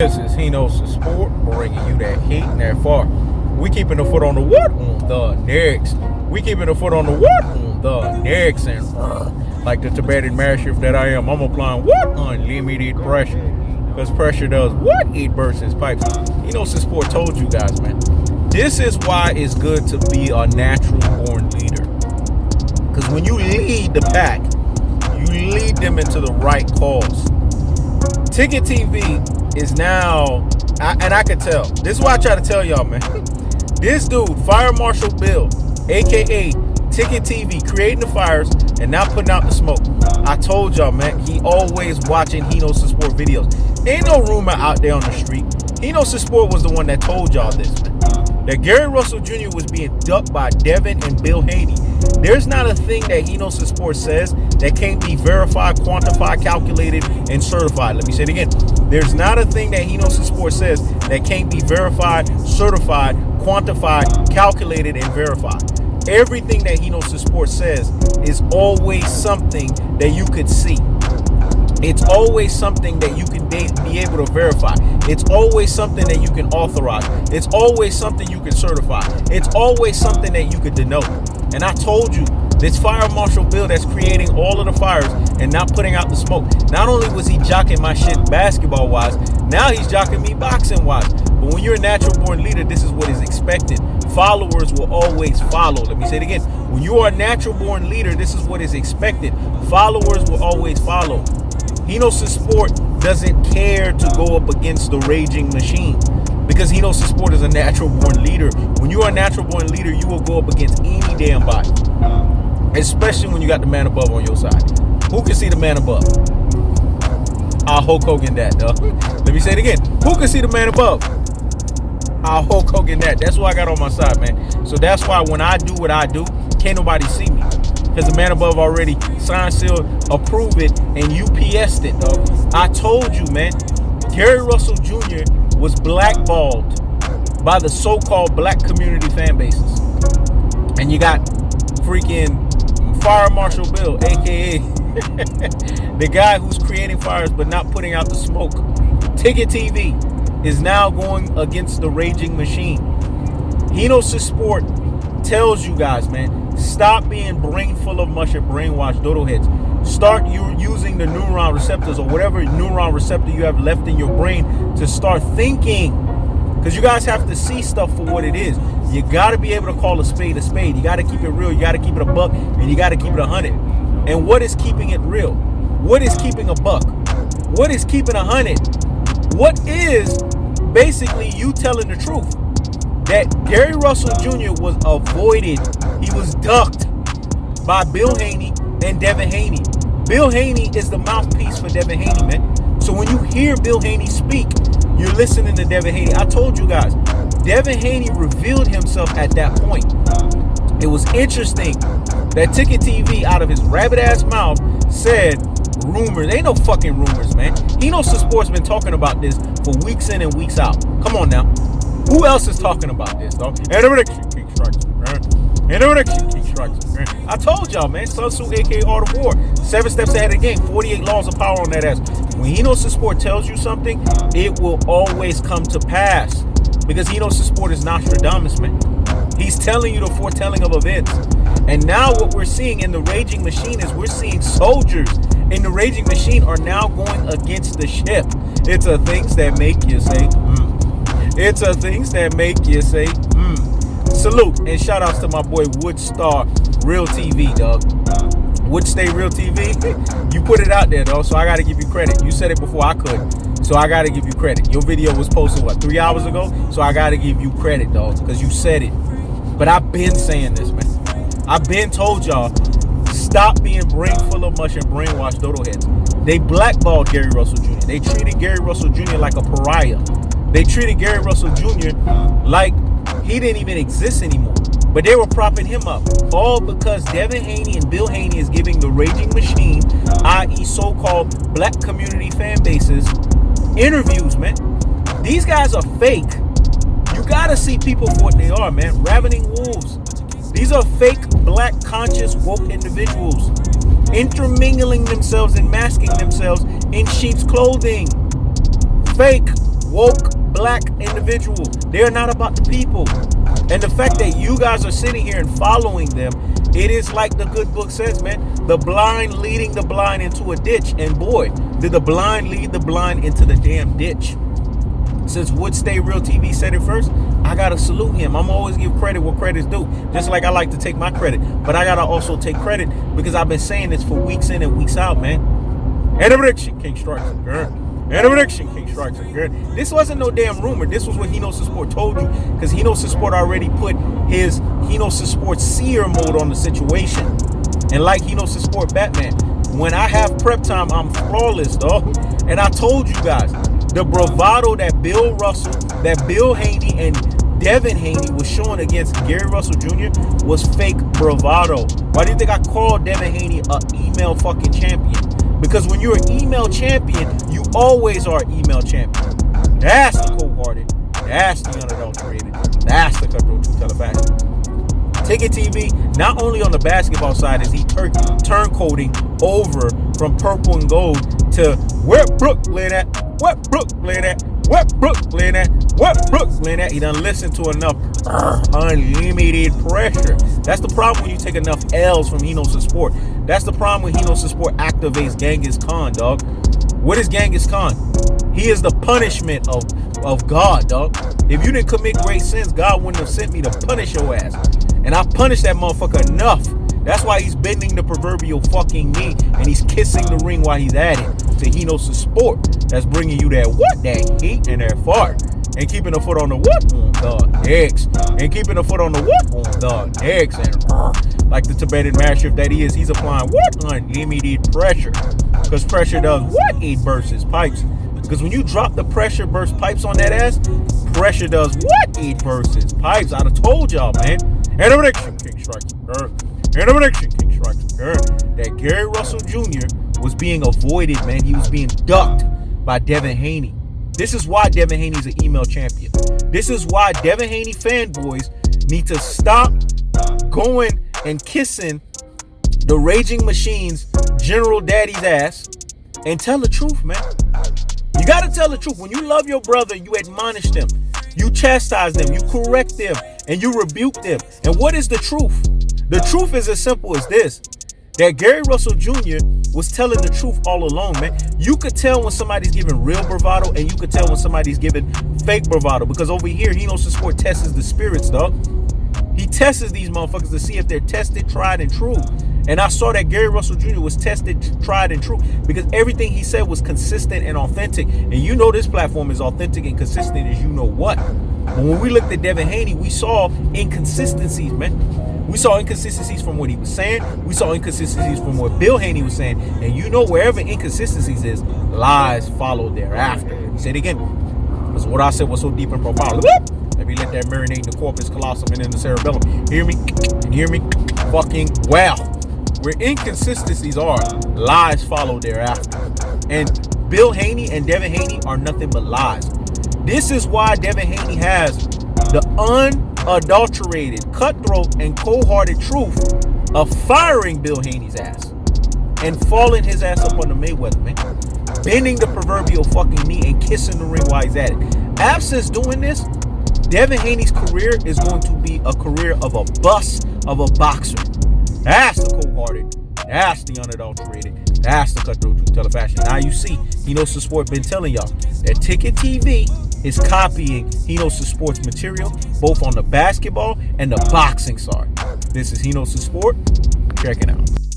This is Hnos Sport, bringing you that heat and that far. We keeping the foot on the what? On the necks. We keeping the foot on the what? On the necks. And like the Tibetan mastiff that I am, I'm applying what? Unlimited pressure. Because pressure does what? It bursts his pipes. Hnos Sport told you guys, man. This is why it's good to be a natural born leader. Because when you lead the pack, you lead them into the right cause. Ticket TV is now, and I can tell. This is why I try to tell y'all, man. This dude, Fire Marshal Bill, aka Ticket TV, creating the fires and now putting out the smoke. I told y'all, man, he always watching Hnos Sport videos. Ain't no rumor out there on the street. Hnos Sport was the one that told y'all this, man. That Gary Russell Jr. was being ducked by Devin and Bill Haney. There's not a thing that Hnos Sport says that can't be verified, quantified, calculated, and certified. Let me say it again. There's not a thing that Hnos Sport says that can't be verified, certified, quantified, calculated, and verified. Everything that Hnos Sport says is always something that you could see. It's always something that you can be able to verify. It's always something that you can authorize. It's always something you can certify. It's always something that you could denote. And I told you, this Fire Marshal Bill that's creating all of the fires and not putting out the smoke. Not only was he jocking my shit basketball-wise, now he's jocking me boxing-wise. But when you're a natural-born leader, this is what is expected. Followers will always follow. Let me say it again. When you are a natural-born leader, this is what is expected. Followers will always follow. Hnos Sport doesn't care to go up against the raging machine because Hnos Sport is a natural-born leader. When you are a natural-born leader, you will go up against any damn body, especially when you got the man above on your side. Who can see the man above? I'll Hulk Hogan that, dog. Let me say it again. Who can see the man above? I'll Hulk Hogan that. That's what I got on my side, man. So that's why when I do what I do, can't nobody see me. Because the man above already signed, sealed, approved it, and UPS'd it, dog. I told you, man. Gary Russell Jr. was blackballed by the so-called black community fan bases. And you got freaking Fire Marshal Bill, a.k.a. the guy who's creating fires but not putting out the smoke. Ticket TV is now going against the raging machine. Hnos Sport tells you guys, man, stop being brain full of mush and brainwashed dodo heads. Start using the neuron receptors or whatever neuron receptor you have left in your brain to start thinking. Because you guys have to see stuff for what it is. You got to be able to call a spade a spade. You got to keep it real. You got to keep it a buck. And you got to keep it 100. And what is keeping it real? What is keeping a buck? What is keeping 100? What is basically you telling the truth? That Gary Russell Jr. was avoided. He was ducked by Bill Haney and Devin Haney. Bill Haney is the mouthpiece for Devin Haney, man. So when you hear Bill Haney speak, you're listening to Devin Haney. I told you guys, Devin Haney revealed himself at that point. It was interesting that Ticket TV out of his rabbit ass mouth said rumors. Ain't no fucking rumors, man. Hnos Sport's been talking about this for weeks in and weeks out. Come on now. Who else is talking about this, dog? And over the kick strikes. And over the kick strikes. I told y'all, man. Sun Tzu, aka Art of War. 7 steps ahead of the game. 48 laws of power on that ass. When Hnos Sport tells you something, it will always come to pass. Because Hnos Sport is Nostradamus, man. He's telling you the foretelling of events. And now what we're seeing in the Raging Machine is we're seeing soldiers in the Raging Machine are now going against the ship. It's a things that make you say, It's a things that make you say, Salute and shout outs to my boy Woodstock Real TV, dog. Woodstay Real TV. You put it out there, dog, so I got to give you credit. You said it before I could, so I got to give you credit. Your video was posted, 3 hours ago? So I got to give you credit, dog, because you said it. But I've been saying this, man. I've been told y'all, stop being brain full of mush and brainwashed dodo heads. They blackballed Gary Russell Jr. They treated Gary Russell Jr. like a pariah. They treated Gary Russell Jr. like he didn't even exist anymore. But they were propping him up. All because Devin Haney and Bill Haney is giving the Raging Machine, i.e. so-called black community fan bases, interviews, man. These guys are fake. You gotta see people for what they are, man. Ravening wolves. These are fake, black, conscious, woke individuals intermingling themselves and masking themselves in sheep's clothing. Fake. woke black individuals. They are not about the people. And the fact that you guys are sitting here and following them, it is like the good book says, man, the blind leading the blind into a ditch. And boy, did the blind lead the blind into the damn ditch. Since Wood Stay Real TV said it first, I gotta salute him. I'm always give credit where credit's due. Just like I like to take my credit. But I gotta also take credit because I've been saying this for weeks in and weeks out, man. And the prediction, King strikes again. And the prediction, King strikes again. This wasn't no damn rumor. This was what He Knows the Sport told you. Because He Knows the Sport already put his He Knows the Sport seer mode on the situation. And like He Knows the Sport Batman, when I have prep time, I'm flawless, dog. And I told you guys, the bravado that Bill Russell, that Bill Haney and Devin Haney was showing against Gary Russell Jr. was fake bravado. Why do you think I called Devin Haney a email fucking champion? Because when you're an email champion, you always are an email champion. That's the cold-hearted. That's the unadulterated. That's the cutthroat truth telefaction. Ticket TV, not only on the basketball side is he turncoating over from purple and gold to where Brooklyn at, what Brooklyn at, what Brooklyn at, what Brooklyn at. He done listened to enough unlimited pressure. That's the problem when you take enough L's from He Knows the Sport. That's the problem when He Knows the Sport activates Genghis Khan, dog. What is Genghis Khan? He is the punishment of God, dog. If you didn't commit great sins, God wouldn't have sent me to punish your ass. And I punished that motherfucker enough. That's why he's bending the proverbial fucking knee and he's kissing the ring while he's at it. So He Knows the Sport. That's bringing you that what? That heat and that fart. And keeping the foot on the what? On the Hkhs. And keeping the foot on the what? On the Hkhs. And like the Tibetan master that he is, he's applying what? Unlimited pressure. Because pressure does what? It bursts his pipes. Because when you drop the pressure burst pipes on that ass, pressure does what? It bursts his pipes. I'd have told y'all, man. And the prediction, King strikes again. And the prediction, King strikes again. That Gary Russell Jr. was being avoided, man. He was being ducked by Devin Haney. This is why Devin Haney's an email champion. This is why Devin Haney fanboys need to stop going and kissing the Raging Machine's General Daddy's ass and tell the truth, man. You got to tell the truth. When you love your brother, you admonish them. You chastise them. You correct them. And you rebuke them. And what is the truth? The truth is as simple as this. That Gary Russell Jr. was telling the truth all along, man. You could tell when somebody's giving real bravado and you could tell when somebody's giving fake bravado. Because over here, He Knows the Sport tests the spirits, dog. He tests these motherfuckers to see if they're tested, tried, and true. And I saw that Gary Russell Jr. was tested, tried, and true because everything he said was consistent and authentic. And you know this platform is authentic and consistent as you know what. But when we looked at Devin Haney, we saw inconsistencies, man. We saw inconsistencies from what he was saying. We saw inconsistencies from what Bill Haney was saying. And you know wherever inconsistencies is, lies follow thereafter. Let me say it again. Because what I said was so deep and profound. Let me let that marinate in the corpus callosum and in the cerebellum. Hear me? And hear me fucking well. Where inconsistencies are, lies follow thereafter. And Bill Haney and Devin Haney are nothing but lies. This is why Devin Haney has the unadulterated, cutthroat, and cold-hearted truth of firing Bill Haney's ass and falling his ass up on the Mayweather, man. Bending the proverbial fucking knee and kissing the ring while he's at it. Absence doing this, Devin Haney's career is going to be a career of a bust of a boxer. That's the cold-hearted. That's the unadulterated. That's the cutthroat truth telefashion. Now you see, He Knows the Sport been telling y'all that Ticket TV is copying He Knows the Sport's material, both on the basketball and the boxing side. This is He Knows the Sport. Check it out.